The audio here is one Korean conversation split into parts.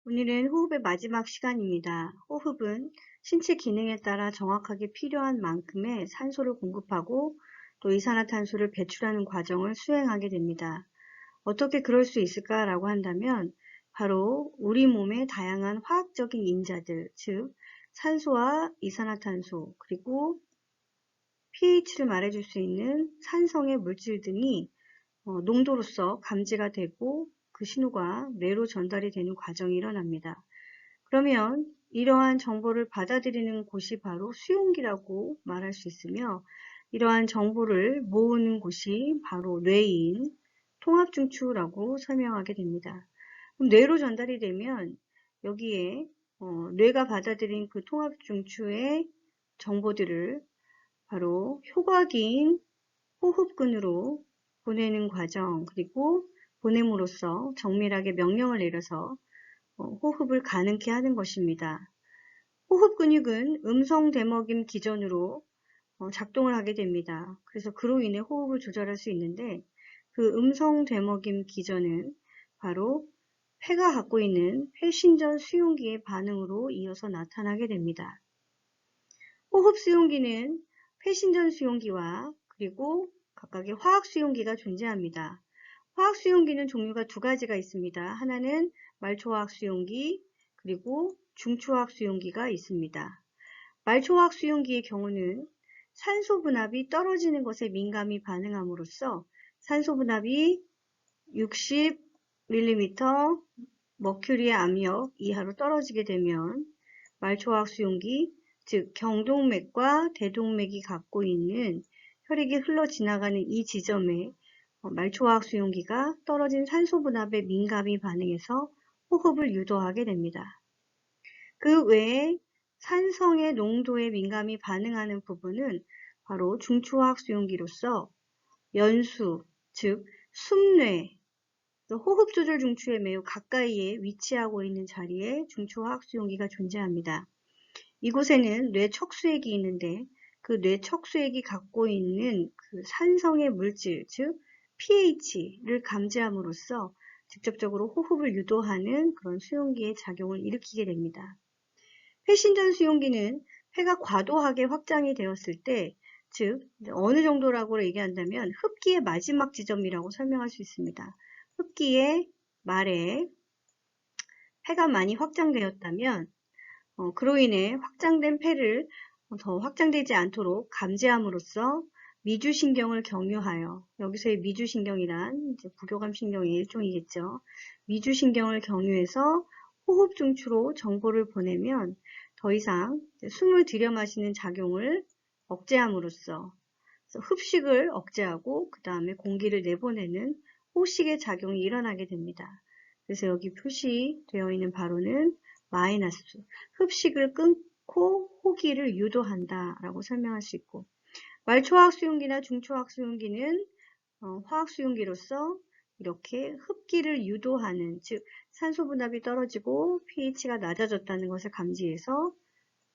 오늘은 호흡의 마지막 시간입니다. 호흡은 신체 기능에 따라 정확하게 필요한 만큼의 산소를 공급하고 또 이산화탄소를 배출하는 과정을 수행하게 됩니다. 어떻게 그럴 수 있을까라고 한다면 바로 우리 몸의 다양한 화학적인 인자들, 즉 산소와 이산화탄소 그리고 pH를 말해줄 수 있는 산성의 물질 등이 농도로서 감지가 되고 그 신호가 뇌로 전달이 되는 과정이 일어납니다. 그러면 이러한 정보를 받아들이는 곳이 바로 수용기라고 말할 수 있으며, 이러한 정보를 모으는 곳이 바로 뇌인 통합중추라고 설명하게 됩니다. 그럼 뇌로 전달이 되면 여기에 뇌가 받아들인 그 통합중추의 정보들을 바로 효과기인 호흡근으로 보내는 과정, 그리고 보냄으로써 정밀하게 명령을 내려서 호흡을 가능케 하는 것입니다. 호흡 근육은 음성 대먹임 기전으로 작동을 하게 됩니다. 그래서 그로 인해 호흡을 조절할 수 있는데, 그 음성 대먹임 기전은 바로 폐가 갖고 있는 폐신전 수용기의 반응으로 이어서 나타나게 됩니다. 호흡 수용기는 폐신전 수용기와 그리고 각각의 화학 수용기가 존재합니다. 화학 수용기는 종류가 두 가지가 있습니다. 하나는 말초화학 수용기, 그리고 중초화학 수용기가 있습니다. 말초화학 수용기의 경우는 산소 분압이 떨어지는 것에 민감히 반응함으로써 산소 분압이 60ml 머큐리의 압력 이하로 떨어지게 되면 말초화학 수용기, 즉 경동맥과 대동맥이 갖고 있는 혈액이 흘러 지나가는 이 지점에 말초화학 수용기가 떨어진 산소 분압에 민감히 반응해서 호흡을 유도하게 됩니다. 그 외에 산성의 농도에 민감히 반응하는 부분은 바로 중초화학 수용기로서 연수, 즉 숨뇌, 호흡 조절 중추에 매우 가까이에 위치하고 있는 자리에 중초화학 수용기가 존재합니다. 이곳에는 뇌 척수액이 있는데, 그 뇌 척수액이 갖고 있는 그 산성의 물질, 즉 pH를 감지함으로써 직접적으로 호흡을 유도하는 그런 수용기의 작용을 일으키게 됩니다. 폐신전 수용기는 폐가 과도하게 확장이 되었을 때, 즉 어느 정도라고 얘기한다면 흡기의 마지막 지점이라고 설명할 수 있습니다. 흡기의 말에 폐가 많이 확장되었다면 그로 인해 확장된 폐를 더 확장되지 않도록 감지함으로써 미주신경을 경유하여, 여기서의 미주신경이란 이제 부교감신경의 일종이겠죠. 미주신경을 경유해서 호흡 중추로 정보를 보내면 더 이상 숨을 들여 마시는 작용을 억제함으로써 흡식을 억제하고 그 다음에 공기를 내보내는 호식의 작용이 일어나게 됩니다. 그래서 여기 표시되어 있는 바로는 마이너스, 흡식을 끊고 호기를 유도한다 라고 설명할 수 있고, 말초화학 수용기나 중초화학 수용기는 화학 수용기로서 이렇게 흡기를 유도하는, 즉 산소 분압이 떨어지고 pH가 낮아졌다는 것을 감지해서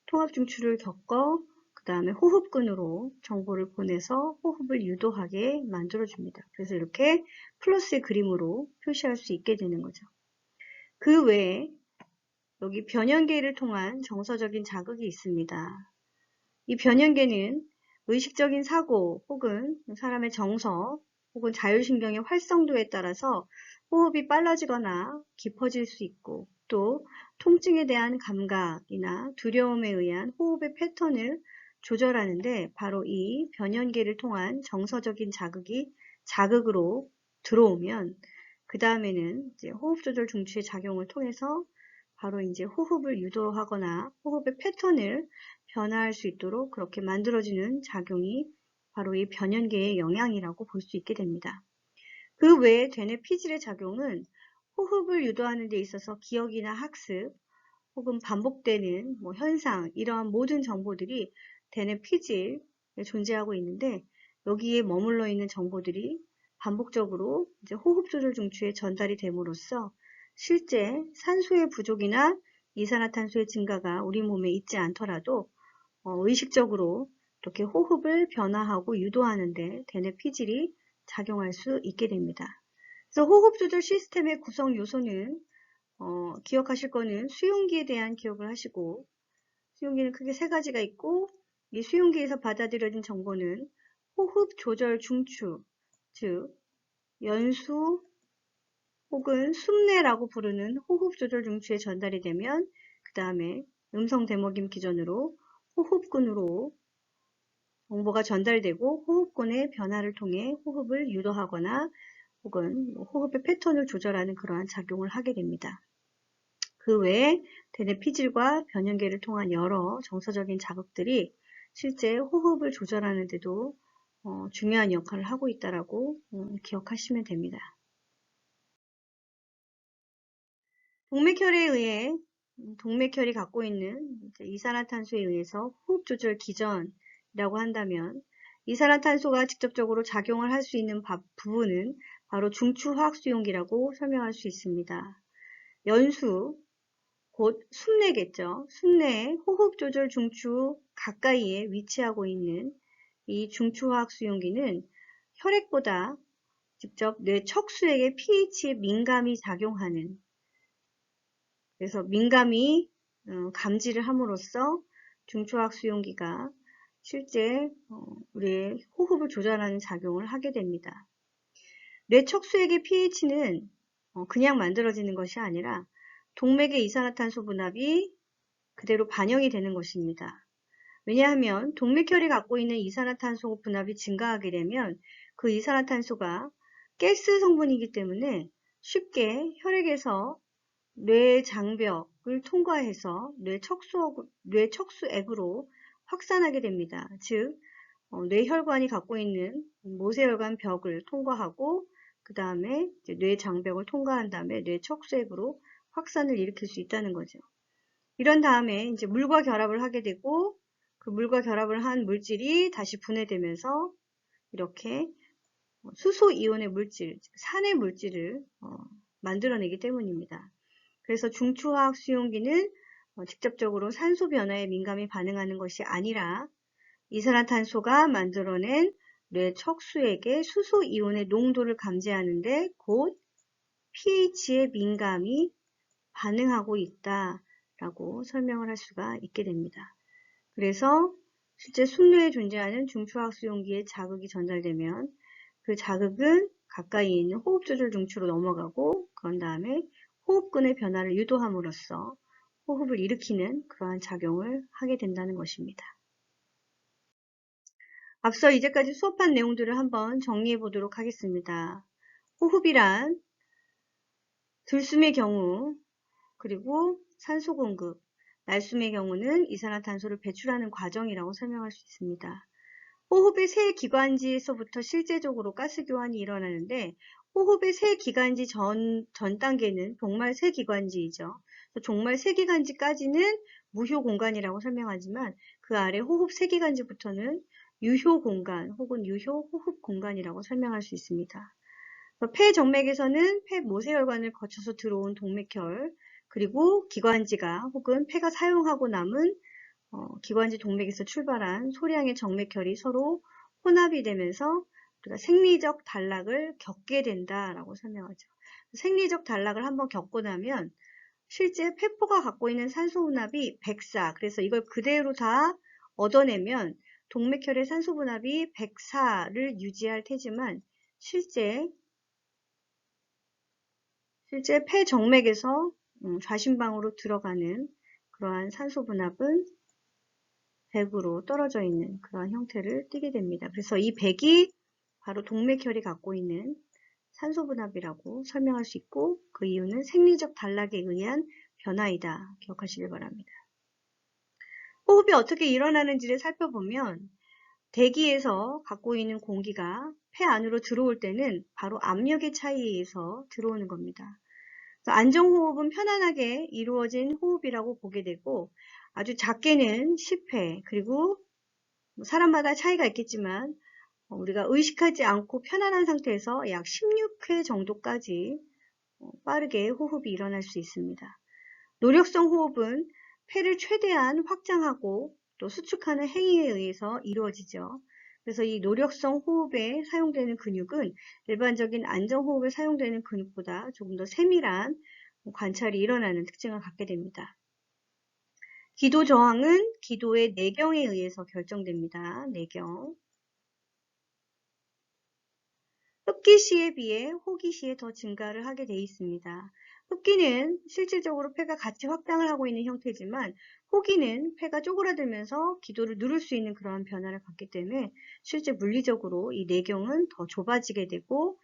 통합 중추를 겪어 그 다음에 호흡근으로 정보를 보내서 호흡을 유도하게 만들어줍니다. 그래서 이렇게 플러스의 그림으로 표시할 수 있게 되는 거죠. 그 외에 여기 변연계를 통한 정서적인 자극이 있습니다. 이 변연계는 의식적인 사고 혹은 사람의 정서 혹은 자율신경의 활성도에 따라서 호흡이 빨라지거나 깊어질 수 있고, 또 통증에 대한 감각이나 두려움에 의한 호흡의 패턴을 조절하는데, 바로 이 변연계를 통한 정서적인 자극이 자극으로 들어오면 그 다음에는 이제 호흡 조절 중추의 작용을 통해서 바로 이제 호흡을 유도하거나 호흡의 패턴을 변화할 수 있도록 그렇게 만들어지는 작용이 바로 이 변연계의 영향이라고 볼 수 있게 됩니다. 그 외에 되뇌 피질의 작용은 호흡을 유도하는 데 있어서 기억이나 학습 혹은 반복되는 현상, 이러한 모든 정보들이 되뇌 피질에 존재하고 있는데, 여기에 머물러 있는 정보들이 반복적으로 이제 호흡 조절 중추에 전달이 됨으로써 실제 산소의 부족이나 이산화탄소의 증가가 우리 몸에 있지 않더라도 의식적으로 이렇게 호흡을 변화하고 유도하는데 되뇌 피질이 작용할 수 있게 됩니다. 그래서 호흡 조절 시스템의 구성 요소는 기억하실 거는 수용기에 대한 기억을 하시고, 수용기는 크게 세 가지가 있고, 이 수용기에서 받아들여진 정보는 호흡 조절 중추, 즉 연수 혹은 숨내라고 부르는 호흡 조절 중추에 전달이 되면 그 다음에 음성 대먹임 기전으로 호흡근으로 정보가 전달되고 호흡권의 변화를 통해 호흡을 유도하거나 혹은 호흡의 패턴을 조절하는 그러한 작용을 하게 됩니다. 그 외에 대뇌 피질과 변연계를 통한 여러 정서적인 자극들이 실제 호흡을 조절하는 데도 중요한 역할을 하고 있다라고 기억하시면 됩니다. 동맥혈에 의해 동맥혈이 갖고 있는 이산화탄소에 의해서 호흡 조절 기전이라고 한다면 이산화탄소가 직접적으로 작용을 할 수 있는 부분은 바로 중추화학수용기라고 설명할 수 있습니다. 연수, 곧 숨내겠죠. 숨내에 호흡 조절 중추 가까이에 위치하고 있는 이 중추화학수용기는 혈액보다 직접 뇌 척수액의 pH에 민감히 작용하는, 그래서 민감히 감지를 함으로써 중추화학 수용기가 실제 우리의 호흡을 조절하는 작용을 하게 됩니다. 뇌 척수액의 pH는 그냥 만들어지는 것이 아니라 동맥의 이산화탄소 분압이 그대로 반영이 되는 것입니다. 왜냐하면 동맥혈이 갖고 있는 이산화탄소 분압이 증가하게 되면 그 이산화탄소가 가스 성분이기 때문에 쉽게 혈액에서 뇌 장벽을 통과해서 뇌 척수액으로 확산하게 됩니다. 즉, 뇌혈관이 갖고 있는 모세혈관 벽을 통과하고 그 다음에 뇌 장벽을 통과한 다음에 뇌 척수액으로 확산을 일으킬 수 있다는 거죠. 이런 다음에 이제 물과 결합을 하게 되고 그 물과 결합을 한 물질이 다시 분해되면서 이렇게 수소 이온의 물질, 산의 물질을 만들어내기 때문입니다. 그래서 중추화학 수용기는 직접적으로 산소 변화에 민감히 반응하는 것이 아니라 이산화탄소가 만들어낸 뇌 척수액의 수소 이온의 농도를 감지하는데 곧 pH에 민감히 반응하고 있다라고 설명을 할 수가 있게 됩니다. 그래서 실제 숨뇌에 존재하는 중추화학 수용기에 자극이 전달되면 그 자극은 가까이 있는 호흡 조절 중추로 넘어가고 그런 다음에 호흡근의 변화를 유도함으로써 호흡을 일으키는 그러한 작용을 하게 된다는 것입니다. 앞서 이제까지 수업한 내용들을 한번 정리해 보도록 하겠습니다. 호흡이란 들숨의 경우, 그리고 산소 공급, 날숨의 경우는 이산화탄소를 배출하는 과정이라고 설명할 수 있습니다. 호흡의 세 기관지에서부터 실제적으로 가스 교환이 일어나는데 호흡의 세 기관지 전 단계는 종말 세 기관지이죠. 종말 세 기관지까지는 무효 공간이라고 설명하지만 그 아래 호흡 세 기관지부터는 유효 공간 혹은 유효 호흡 공간이라고 설명할 수 있습니다. 폐 정맥에서는 폐 모세혈관을 거쳐서 들어온 동맥혈, 그리고 기관지가 혹은 폐가 사용하고 남은 기관지 동맥에서 출발한 소량의 정맥혈이 서로 혼합이 되면서 우리가 생리적 단락을 겪게 된다라고 설명하죠. 생리적 단락을 한번 겪고 나면 실제 폐포가 갖고 있는 산소 분압이 104, 그래서 이걸 그대로 다 얻어내면 동맥혈의 산소 분압이 104를 유지할 테지만 실제 폐 정맥에서 좌심방으로 들어가는 그러한 산소 분압은 100으로 떨어져 있는 그런 형태를 띠게 됩니다. 그래서 이 100이 바로 동맥혈이 갖고 있는 산소 분압이라고 설명할 수 있고 그 이유는 생리적 단락에 의한 변화이다. 기억하시길 바랍니다. 호흡이 어떻게 일어나는지를 살펴보면 대기에서 갖고 있는 공기가 폐 안으로 들어올 때는 바로 압력의 차이에 의해서 들어오는 겁니다. 안정호흡은 편안하게 이루어진 호흡이라고 보게 되고 아주 작게는 10회, 그리고 사람마다 차이가 있겠지만 우리가 의식하지 않고 편안한 상태에서 약 16회 정도까지 빠르게 호흡이 일어날 수 있습니다. 노력성 호흡은 폐를 최대한 확장하고 또 수축하는 행위에 의해서 이루어지죠. 그래서 이 노력성 호흡에 사용되는 근육은 일반적인 안정호흡에 사용되는 근육보다 조금 더 세밀한 관찰이 일어나는 특징을 갖게 됩니다. 기도 저항은 기도의 내경에 의해서 결정됩니다. 내경. 흡기 시에 비해 호기 시에 더 증가를 하게 돼 있습니다. 흡기는 실질적으로 폐가 같이 확장을 하고 있는 형태지만 호기는 폐가 쪼그라들면서 기도를 누를 수 있는 그러한 변화를 갖기 때문에 실제 물리적으로 이 내경은 더 좁아지게 되고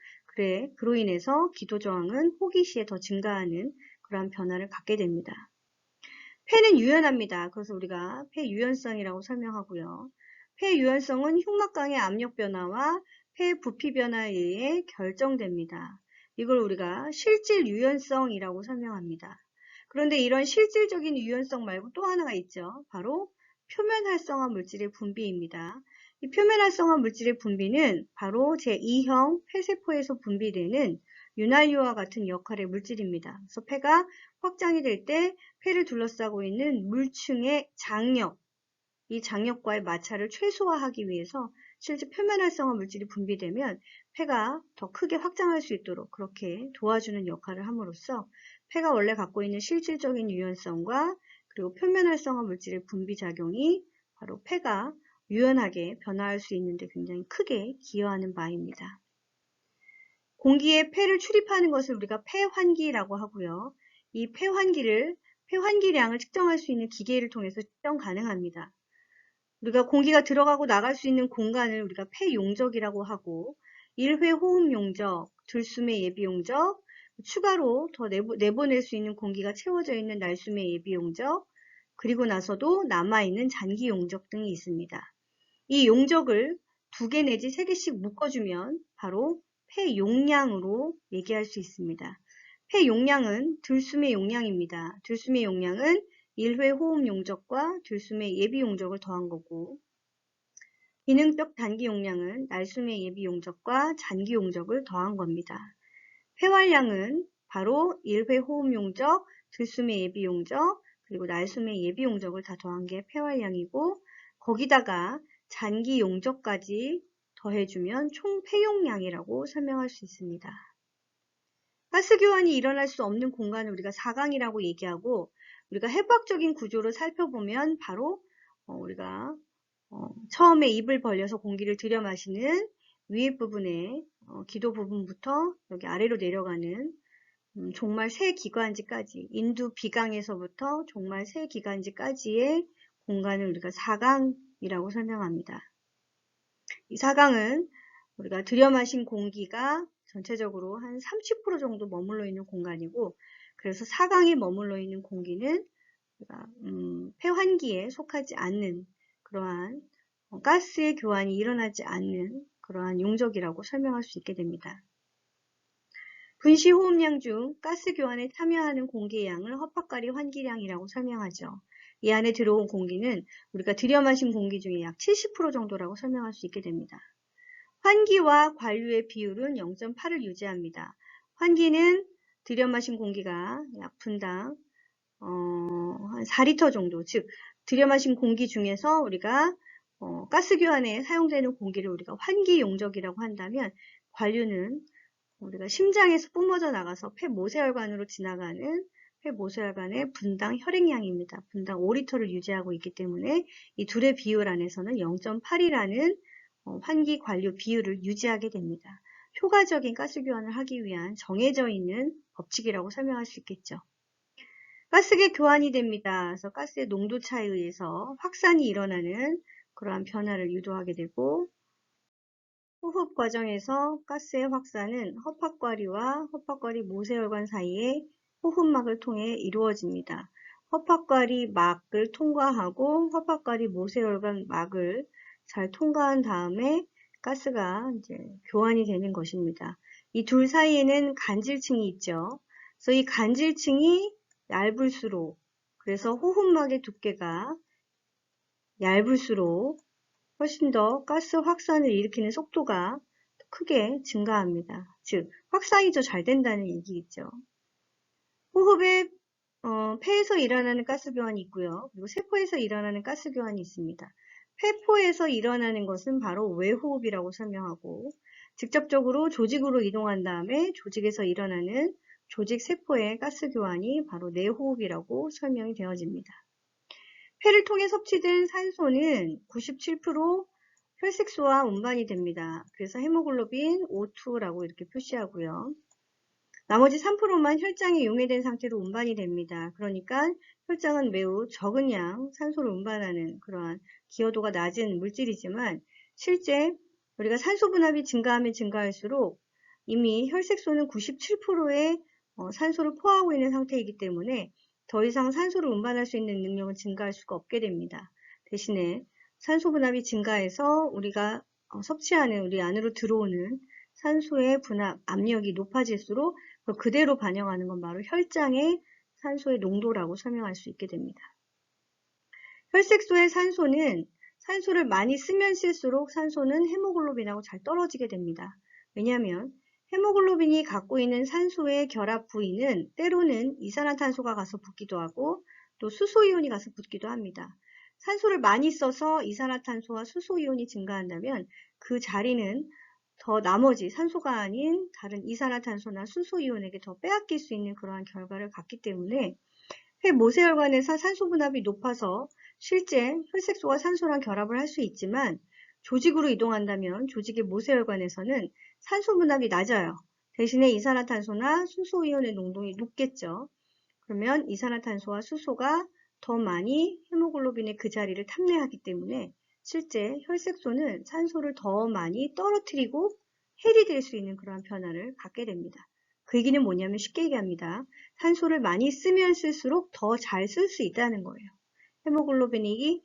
그로 인해서 기도 저항은 호기 시에 더 증가하는 그러한 변화를 갖게 됩니다. 폐는 유연합니다. 그래서 우리가 폐 유연성이라고 설명하고요. 폐 유연성은 흉막강의 압력 변화와 폐 부피 변화에 의해 결정됩니다. 이걸 우리가 실질 유연성이라고 설명합니다. 그런데 이런 실질적인 유연성 말고 또 하나가 있죠. 바로 표면 활성화 물질의 분비입니다. 이 표면 활성화 물질의 분비는 바로 제2형 폐세포에서 분비되는 윤활유와 같은 역할의 물질입니다. 그래서 폐가 확장이 될 때 폐를 둘러싸고 있는 물층의 장력, 이 장력과의 마찰을 최소화하기 위해서 실제 표면 활성화 물질이 분비되면 폐가 더 크게 확장할 수 있도록 그렇게 도와주는 역할을 함으로써 폐가 원래 갖고 있는 실질적인 유연성과 그리고 표면 활성화 물질의 분비 작용이 바로 폐가 유연하게 변화할 수 있는데 굉장히 크게 기여하는 바입니다. 공기에 폐를 출입하는 것을 우리가 폐환기라고 하고요. 이 폐환기량을 측정할 수 있는 기계를 통해서 측정 가능합니다. 우리가 공기가 들어가고 나갈 수 있는 공간을 우리가 폐용적이라고 하고 1회 호흡 용적, 들숨의 예비 용적, 추가로 더 내보낼 수 있는 공기가 채워져 있는 날숨의 예비 용적, 그리고 나서도 남아있는 잔기 용적 등이 있습니다. 이 용적을 2개 내지 3개씩 묶어주면 바로 폐 용량으로 얘기할 수 있습니다. 폐 용량은 들숨의 용량입니다. 들숨의 용량은 1회 호흡 용적과 들숨의 예비 용적을 더한 거고 기능적 단기 용량은 날숨의 예비 용적과 잔기 용적을 더한 겁니다. 폐활량은 바로 1회 호흡 용적, 들숨의 예비 용적, 그리고 날숨의 예비 용적을 다 더한 게 폐활량이고 거기다가 잔기 용적까지 더해주면 총 폐용량이라고 설명할 수 있습니다. 가스 교환이 일어날 수 없는 공간을 우리가 사강이라고 얘기하고 우리가 해부학적인 구조를 살펴보면 바로 우리가 처음에 입을 벌려서 공기를 들여 마시는 위에 부분에 기도 부분부터 여기 아래로 내려가는 종말 세 기관지까지 인두 비강에서부터 종말 세 기관지까지의 공간을 우리가 사강이라고 설명합니다. 이 사강은 우리가 들여 마신 공기가 전체적으로 한 30% 정도 머물러 있는 공간이고 그래서 사강에 머물러 있는 공기는 우리가 폐환기에 속하지 않는 그러한 가스의 교환이 일어나지 않는 그러한 용적이라고 설명할 수 있게 됩니다. 분시 호흡량 중 가스 교환에 참여하는 공기의 양을 허파가리 환기량이라고 설명하죠. 이 안에 들어온 공기는 우리가 들여 마신 공기 중에 약 70% 정도라고 설명할 수 있게 됩니다. 환기와 관류의 비율은 0.8을 유지합니다. 환기는 들여 마신 공기가 약 분당 한 4리터 정도, 즉 들여 마신 공기 중에서 우리가 가스 교환에 사용되는 공기를 우리가 환기 용적이라고 한다면 관류는 우리가 심장에서 뿜어져 나가서 폐모세혈관으로 지나가는 폐모세혈관의 분당 혈액량입니다. 분당 5리터를 유지하고 있기 때문에 이 둘의 비율 안에서는 0.8이라는 환기 관류 비율을 유지하게 됩니다. 효과적인 가스 교환을 하기 위한 정해져 있는 법칙이라고 설명할 수 있겠죠. 가스계 교환이 됩니다. 그래서 가스의 농도 차에 의해서 확산이 일어나는 그러한 변화를 유도하게 되고 호흡 과정에서 가스의 확산은 허파과리와 허파과리 모세혈관 사이의 호흡막을 통해 이루어집니다. 허파과리 막을 통과하고 허파과리 모세혈관 막을 잘 통과한 다음에 가스가 이제 교환이 되는 것입니다. 이 둘 사이에는 간질층이 있죠. 그래서 이 간질층이 얇을수록 그래서 호흡막의 두께가 얇을수록 훨씬 더 가스 확산을 일으키는 속도가 크게 증가합니다. 즉 확산이 더 잘 된다는 얘기겠죠. 호흡에 폐에서 일어나는 가스 교환이 있고요. 그리고 세포에서 일어나는 가스 교환이 있습니다. 폐포에서 일어나는 것은 바로 외호흡이라고 설명하고 직접적으로 조직으로 이동한 다음에 조직에서 일어나는 조직 세포의 가스 교환이 바로 내호흡이라고 설명이 되어집니다. 폐를 통해 섭취된 산소는 97% 혈색소와 운반이 됩니다. 그래서 헤모글로빈 O2라고 이렇게 표시하고요. 나머지 3%만 혈장에 용해된 상태로 운반이 됩니다. 그러니까 혈장은 매우 적은 양 산소를 운반하는 그러한 기여도가 낮은 물질이지만 실제 우리가 산소 분압이 증가하면 증가할수록 이미 혈색소는 97%의 산소를 포화하고 있는 상태이기 때문에 더 이상 산소를 운반할 수 있는 능력은 증가할 수가 없게 됩니다. 대신에 산소 분압이 증가해서 우리가 섭취하는 우리 안으로 들어오는 산소의 분압 압력이 높아질수록 그대로 반영하는 건 바로 혈장의 산소의 농도라고 설명할 수 있게 됩니다. 혈색소의 산소는 산소를 많이 쓰면 쓸수록 산소는 헤모글로빈하고 잘 떨어지게 됩니다. 왜냐하면 헤모글로빈이 갖고 있는 산소의 결합 부위는 때로는 이산화탄소가 가서 붙기도 하고 또 수소이온이 가서 붙기도 합니다. 산소를 많이 써서 이산화탄소와 수소이온이 증가한다면 그 자리는 더 나머지 산소가 아닌 다른 이산화탄소나 수소이온에게 더 빼앗길 수 있는 그러한 결과를 갖기 때문에 폐 모세혈관에서 산소 분압이 높아서 실제 혈색소와 산소랑 결합을 할 수 있지만 조직으로 이동한다면 조직의 모세혈관에서는 산소 분압이 낮아요. 대신에 이산화탄소나 수소이온의 농도가 높겠죠. 그러면 이산화탄소와 수소가 더 많이 헤모글로빈의 그 자리를 탐내하기 때문에 실제 혈색소는 산소를 더 많이 떨어뜨리고 헬이 될 수 있는 그러한 변화를 갖게 됩니다. 그 얘기는 뭐냐면 쉽게 얘기합니다. 산소를 많이 쓰면 쓸수록 더 잘 쓸 수 있다는 거예요. 헤모글로빈이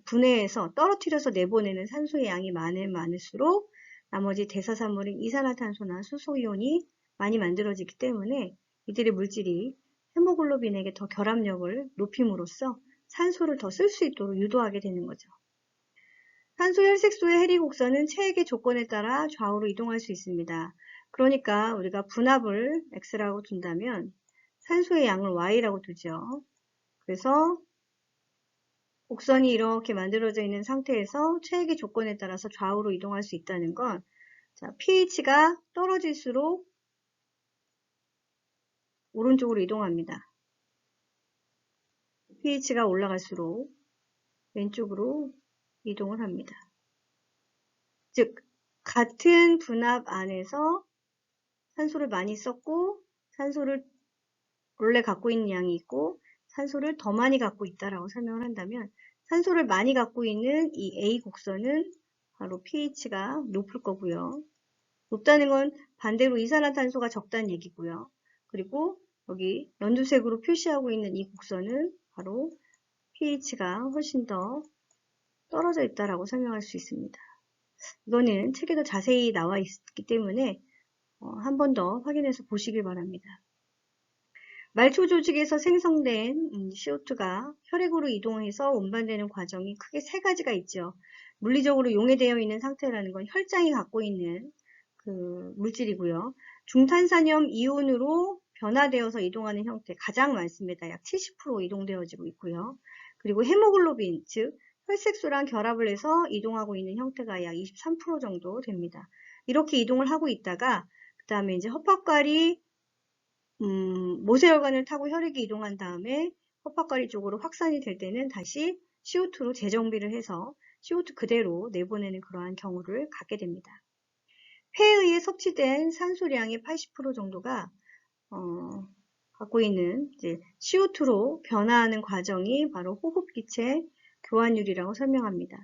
분해해서 떨어뜨려서 내보내는 산소의 양이 많을수록 나머지 대사산물인 이산화탄소나 수소이온이 많이 만들어지기 때문에 이들의 물질이 헤모글로빈에게 더 결합력을 높임으로써 산소를 더 쓸 수 있도록 유도하게 되는 거죠. 산소 혈색소의 해리 곡선은 체액의 조건에 따라 좌우로 이동할 수 있습니다. 그러니까 우리가 분압을 X라고 둔다면 산소의 양을 Y라고 두죠. 그래서 곡선이 이렇게 만들어져 있는 상태에서 체액의 조건에 따라서 좌우로 이동할 수 있다는 건 pH가 떨어질수록 오른쪽으로 이동합니다. pH가 올라갈수록 왼쪽으로 이동을 합니다. 즉 같은 분압 안에서 산소를 많이 썼고 산소를 원래 갖고 있는 양이 있고 산소를 더 많이 갖고 있다라고 설명을 한다면 산소를 많이 갖고 있는 이 A 곡선은 바로 pH가 높을 거고요. 높다는 건 반대로 이산화탄소가 적다는 얘기고요. 그리고 여기 연두색으로 표시하고 있는 이 곡선은 바로 pH가 훨씬 더 떨어져 있다라고 설명할 수 있습니다. 이거는 책에도 자세히 나와 있기 때문에 한 번 더 확인해서 보시길 바랍니다. 말초 조직에서 생성된 CO2가 혈액으로 이동해서 운반되는 과정이 크게 세 가지가 있죠. 물리적으로 용해되어 있는 상태라는 건 혈장이 갖고 있는 그 물질이고요. 중탄산염 이온으로 변화되어서 이동하는 형태 가장 많습니다. 약 70% 이동되어지고 있고요. 그리고 헤모글로빈, 즉 혈색소랑 결합을 해서 이동하고 있는 형태가 약 23% 정도 됩니다. 이렇게 이동을 하고 있다가 그 다음에 이제 허파과리 모세혈관을 타고 혈액이 이동한 다음에 허파과리 쪽으로 확산이 될 때는 다시 CO2로 재정비를 해서 CO2 그대로 내보내는 그러한 경우를 갖게 됩니다. 폐에 의해 섭취된 산소량의 80% 정도가 갖고 있는 이제 CO2로 변화하는 과정이 바로 호흡기체 교환율이라고 설명합니다.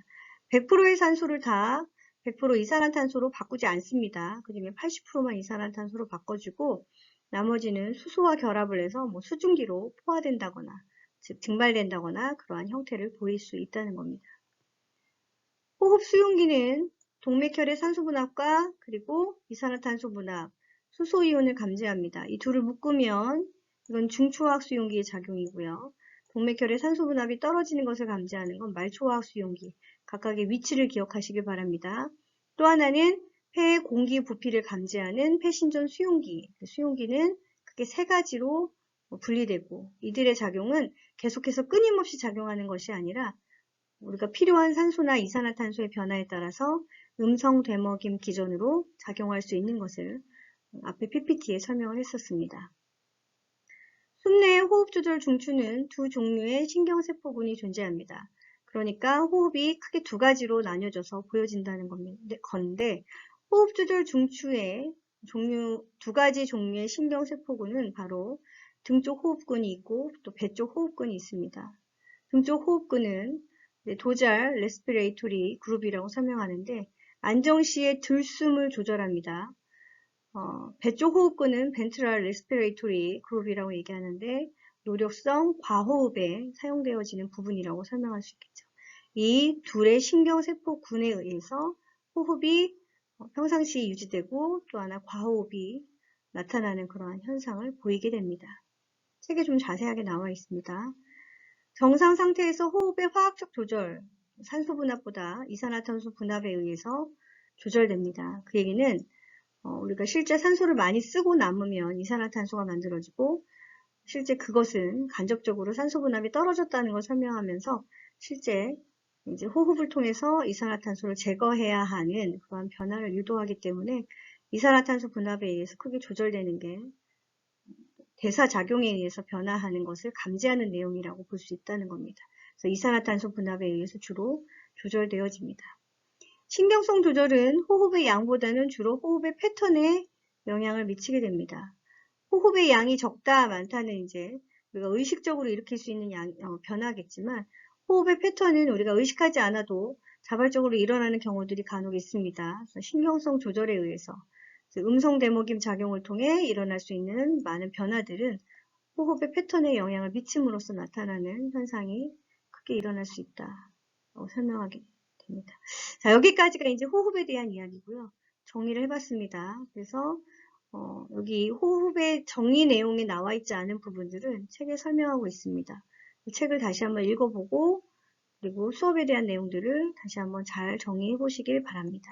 100%의 산소를 다 100% 이산화탄소로 바꾸지 않습니다. 그러면 80%만 이산화탄소로 바꿔주고 나머지는 수소와 결합을 해서 수증기로 포화된다거나 즉 증발된다거나 그러한 형태를 보일 수 있다는 겁니다. 호흡 수용기는 동맥혈의 산소 분압과 그리고 이산화탄소 분압, 수소이온을 감지합니다. 이 둘을 묶으면 이건 중초화학 수용기의 작용이고요. 동맥혈의 산소 분압이 떨어지는 것을 감지하는 건 말초화학 수용기, 각각의 위치를 기억하시길 바랍니다. 또 하나는 폐의 공기 부피를 감지하는 폐신전 수용기, 수용기는 크게 세 가지로 분리되고 이들의 작용은 계속해서 끊임없이 작용하는 것이 아니라 우리가 필요한 산소나 이산화탄소의 변화에 따라서 음성 되먹임 기전으로 작용할 수 있는 것을 앞에 PPT에 설명을 했었습니다. 숨내의 호흡 조절 중추는 두 종류의 신경세포군이 존재합니다. 그러니까 호흡이 크게 두 가지로 나뉘어져서 보여진다는 건데 호흡 조절 중추의 두 가지 종류의 신경세포군은 바로 등쪽 호흡근이 있고 또 배쪽 호흡근이 있습니다. 등쪽 호흡근은 도잘 레스피레이토리 그룹이라고 설명하는데 안정시에 들숨을 조절합니다. 배쪽 호흡근은 벤트럴 레스피레이토리 그룹이라고 얘기하는데 노력성 과호흡에 사용되어지는 부분이라고 설명할 수 있겠죠. 이 둘의 신경세포군에 의해서 호흡이 평상시에 유지되고 또 하나 과호흡이 나타나는 그러한 현상을 보이게 됩니다. 책에 좀 자세하게 나와 있습니다. 정상 상태에서 호흡의 화학적 조절, 산소 분압보다 이산화탄소 분압에 의해서 조절됩니다. 그 얘기는 우리가 실제 산소를 많이 쓰고 남으면 이산화탄소가 만들어지고 실제 그것은 간접적으로 산소 분압이 떨어졌다는 걸 설명하면서 실제 이제 호흡을 통해서 이산화탄소를 제거해야 하는 그런 변화를 유도하기 때문에 이산화탄소 분압에 의해서 크게 조절되는 게 대사작용에 의해서 변화하는 것을 감지하는 내용이라고 볼 수 있다는 겁니다. 그래서 이산화탄소 분압에 의해서 주로 조절되어집니다. 신경성 조절은 호흡의 양보다는 주로 호흡의 패턴에 영향을 미치게 됩니다. 호흡의 양이 적다, 많다는 이제 우리가 의식적으로 일으킬 수 있는 변화겠지만 호흡의 패턴은 우리가 의식하지 않아도 자발적으로 일어나는 경우들이 간혹 있습니다. 그래서 신경성 조절에 의해서 음성 데모김 작용을 통해 일어날 수 있는 많은 변화들은 호흡의 패턴에 영향을 미침으로써 나타나는 현상이 크게 일어날 수 있다고 설명하게 됩니다. 자, 여기까지가 이제 호흡에 대한 이야기고요. 정리를 해봤습니다. 그래서 여기 호흡의 정의 내용에 나와 있지 않은 부분들은 책에 설명하고 있습니다. 이 책을 다시 한번 읽어보고 그리고 수업에 대한 내용들을 다시 한번 잘 정리해 보시길 바랍니다.